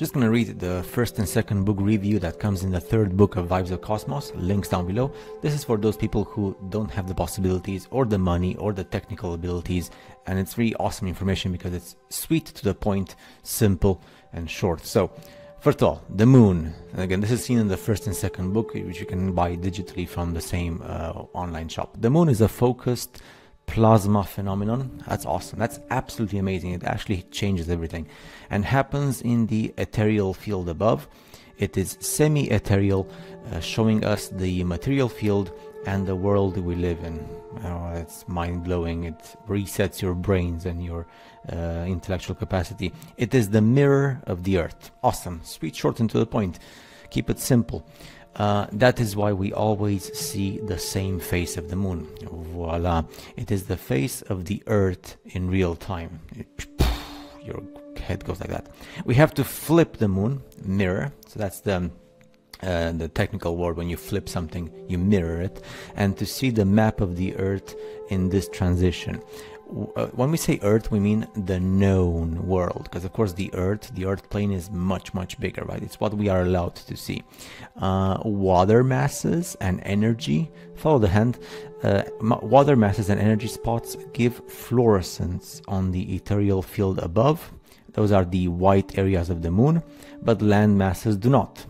Just going to read the first and second book review that comes in the third book of Vibes of Cosmos, links down below. This is for those people who don't have the possibilities or the money or the technical abilities, and it's really awesome information because it's sweet, to the point, simple and short. So first of all, the moon. And again, this is seen in the first and second book, which you can buy digitally from the same online shop. The moon is a focused plasma phenomenon. That's awesome. That's absolutely amazing. It actually changes everything and happens in the ethereal field above. It is semi-ethereal, showing us the material field and the world we live in. It's mind-blowing. It resets your brains and your intellectual capacity. It is the mirror of the earth. Awesome. Sweet, short and to the point. Keep it simple. That is why we always see the same face of the moon. Voila. It is the face of the earth in real time. Your head goes like that. We have to flip the moon, mirror. So that's the technical word. When you flip something, you mirror it. And to see the map of the earth in this transition. When we say earth, we mean the known world, because of course the earth plane is much bigger, right? It's what we are allowed to see. Water masses and energy, follow the hand. Water masses and energy spots give fluorescence on the ethereal field above. Those are the white areas of the moon, but land masses do not.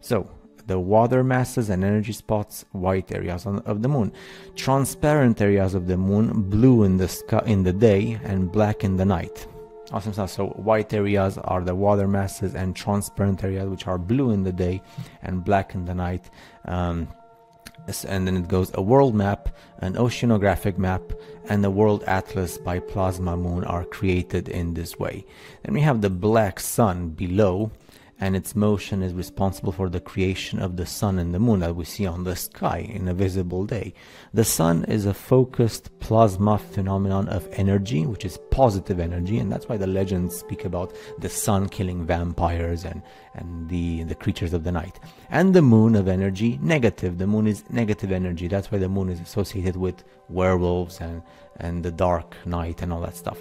So the water masses and energy spots, white areas of the moon. Transparent areas of the moon, blue in the sky in the day and black in the night. Awesome stuff. So white areas are the water masses, and transparent areas, which are blue in the day and black in the night. And then it goes a world map, an oceanographic map, and the world atlas by plasma moon are created in this way. Then we have the black sun below, and its motion is responsible for the creation of the sun and the moon that we see on the sky in a visible day. The sun is a focused plasma phenomenon of energy, which is positive energy, and that's why the legends speak about the sun killing vampires and the creatures of the night. And the moon of energy, negative. The moon is negative energy. That's why the moon is associated with werewolves and the dark night and all that stuff.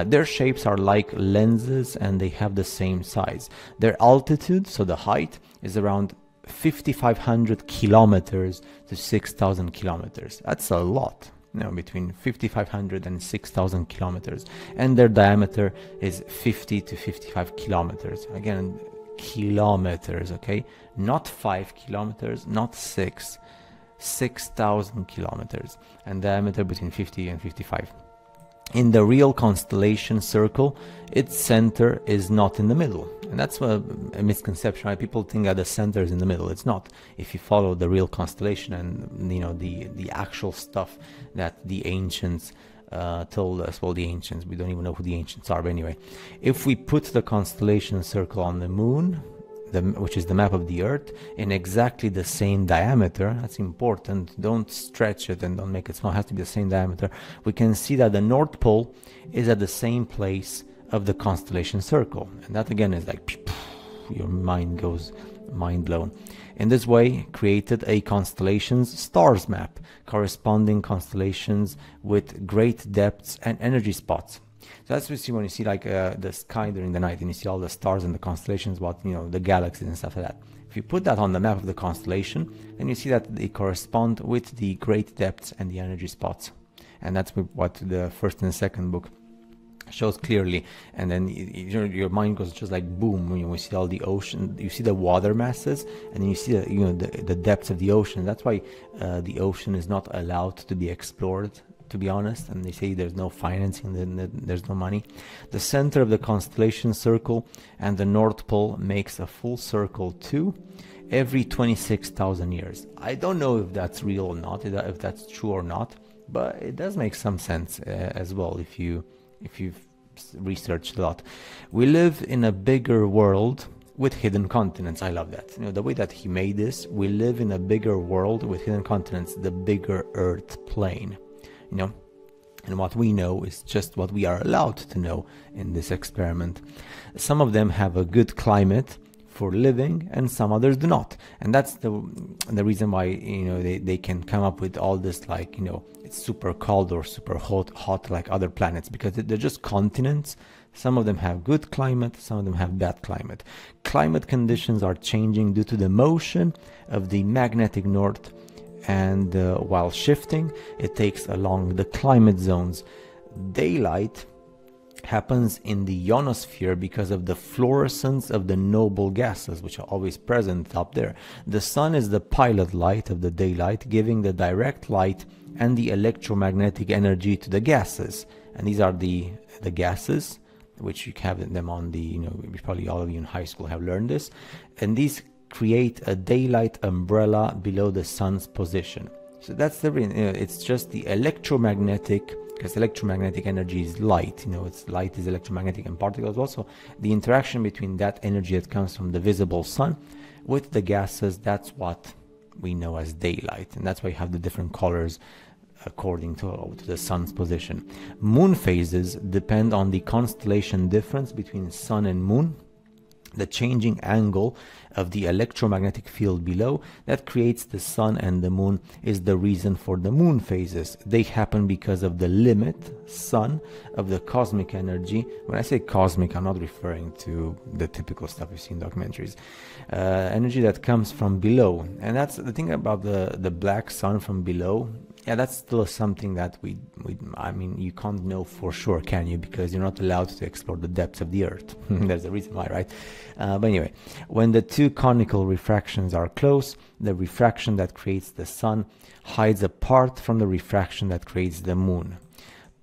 Their shapes are like lenses, and they have the same size. Their altitude, so the height, is around 5,500 kilometers to 6,000 kilometers. That's a lot. Between 5,500 and 6,000 kilometers. And their diameter is 50 to 55 kilometers. Again, kilometers, okay? Not 5 kilometers, not 6. 6,000 kilometers, and diameter between 50 and 55. In the real constellation circle, its center is not in the middle, and that's a misconception, right? People think that the center is in the middle. It's not. If you follow the real constellation and the actual stuff that the ancients told us, well, the ancients, we don't even know who the ancients are, but anyway, if we put the constellation circle on the moon, which is the map of the earth, in exactly the same diameter, that's important, don't stretch it and don't make it small, it has to be the same diameter, we can see that the North Pole is at the same place of the constellation circle. And that again is like, your mind goes mind blown. In this way, created a constellations stars map, corresponding constellations with great depths and energy spots. So that's what you see when you see like the sky during the night, and you see all the stars and the constellations, the galaxies and stuff like that. If you put that on the map of the constellation, then you see that they correspond with the great depths and the energy spots. And that's what the first and second book shows clearly. And then your mind goes just like boom when you see all the ocean, you see the water masses, and then you see the depths of the ocean. That's why the ocean is not allowed to be explored, to be honest, and they say there's no financing, there's no money. The center of the constellation circle and the North Pole makes a full circle too, every 26,000 years. I don't know if that's real or not, if that's true or not, but it does make some sense as well if you've researched a lot. We live in a bigger world with hidden continents. I love that. The way that he made this, we live in a bigger world with hidden continents, the bigger Earth plane. And what we know is just what we are allowed to know in this experiment. Some of them have a good climate for living, and some others do not. And that's the reason why they can come up with all this, like it's super cold or super hot like other planets, because they're just continents Some of them have good climate, some of them have bad climate. Climate conditions are changing due to the motion of the magnetic north, and while shifting, it takes along the climate zones. Daylight happens in the ionosphere because of the fluorescence of the noble gases, which are always present up there. The sun is the pilot light of the daylight, giving the direct light and the electromagnetic energy to the gases. And these are the gases, which you have them on the, probably all of you in high school have learned this. And these create a daylight umbrella below the sun's position. So that's the reason. It's just the electromagnetic, because electromagnetic energy is light. It's light is electromagnetic and particles also. The interaction between that energy that comes from the visible sun with the gases, that's what we know as daylight, and that's why you have the different colors according to the sun's position. Moon phases depend on the constellation difference between sun and moon. The changing angle of the electromagnetic field below that creates the sun and the moon is the reason for the moon phases. They happen because of the limit, sun, of the cosmic energy. When I say cosmic, I'm not referring to the typical stuff you see in documentaries. Energy that comes from below. And that's the thing about the black sun from below. Yeah, that's still something that I mean, you can't know for sure, can you? Because you're not allowed to explore the depths of the Earth. There's a reason why, right? But anyway, when the two conical refractions are close, the refraction that creates the sun hides a part from the refraction that creates the moon.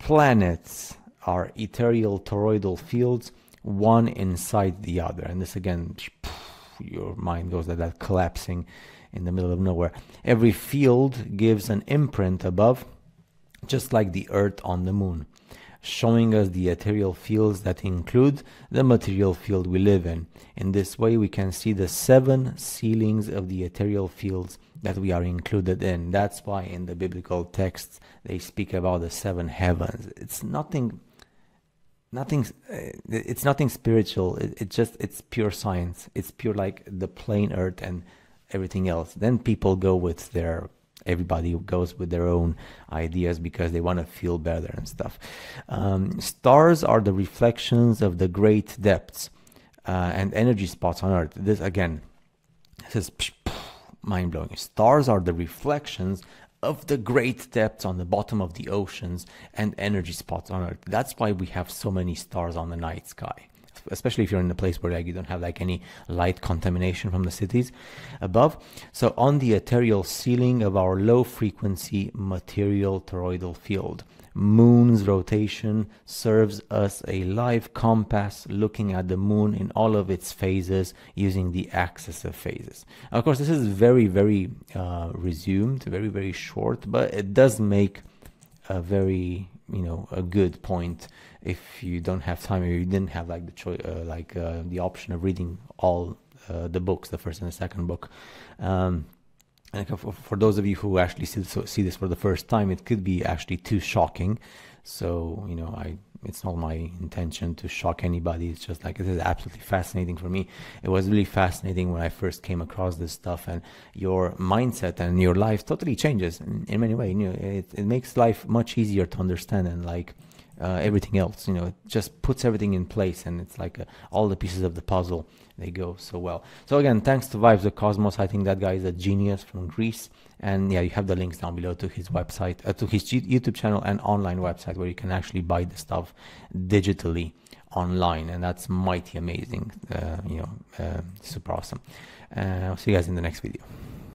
Planets are ethereal toroidal fields, one inside the other. And this again, your mind goes to that collapsing in the middle of nowhere. Every field gives an imprint above, just like the Earth on the moon, showing us the ethereal fields that include the material field we live in. In this way, we can see the 7 ceilings of the ethereal fields that we are included in. That's why in the biblical texts they speak about the 7 heavens. It's nothing spiritual. It's pure science. It's pure like the plain Earth and everything else. Then people go with everybody goes with their own ideas because they want to feel better and stuff. Stars are the reflections of the great depths and energy spots on Earth. This is mind-blowing. Stars are the reflections of the great depths on the bottom of the oceans and energy spots on Earth. That's why we have so many stars on the night sky, especially if you're in a place where you don't have any light contamination from the cities above. So on the ethereal ceiling of our low frequency material toroidal field, moon's rotation serves us a live compass, looking at the moon in all of its phases using the axis of phases. Of course, this is very, very resumed, very, very short, but it does make a very a good point if you don't have time, or you didn't have the choice, the option of reading all the books, the first and the second book. And for those of you who actually see this for the first time, it could be actually too shocking. So it's not my intention to shock anybody. It's just it is absolutely fascinating for me. It was really fascinating when I first came across this stuff, and your mindset and your life totally changes in many ways. It makes life much easier to understand, and everything else, it just puts everything in place, and it's all the pieces of the puzzle, they go so well. So again, thanks to Vibes of Cosmos. I think that guy is a genius from Greece. And yeah, you have the links down below to his website, to his YouTube channel and online website, where you can actually buy the stuff digitally online, and that's mighty amazing. Super awesome. I'll see you guys in the next video.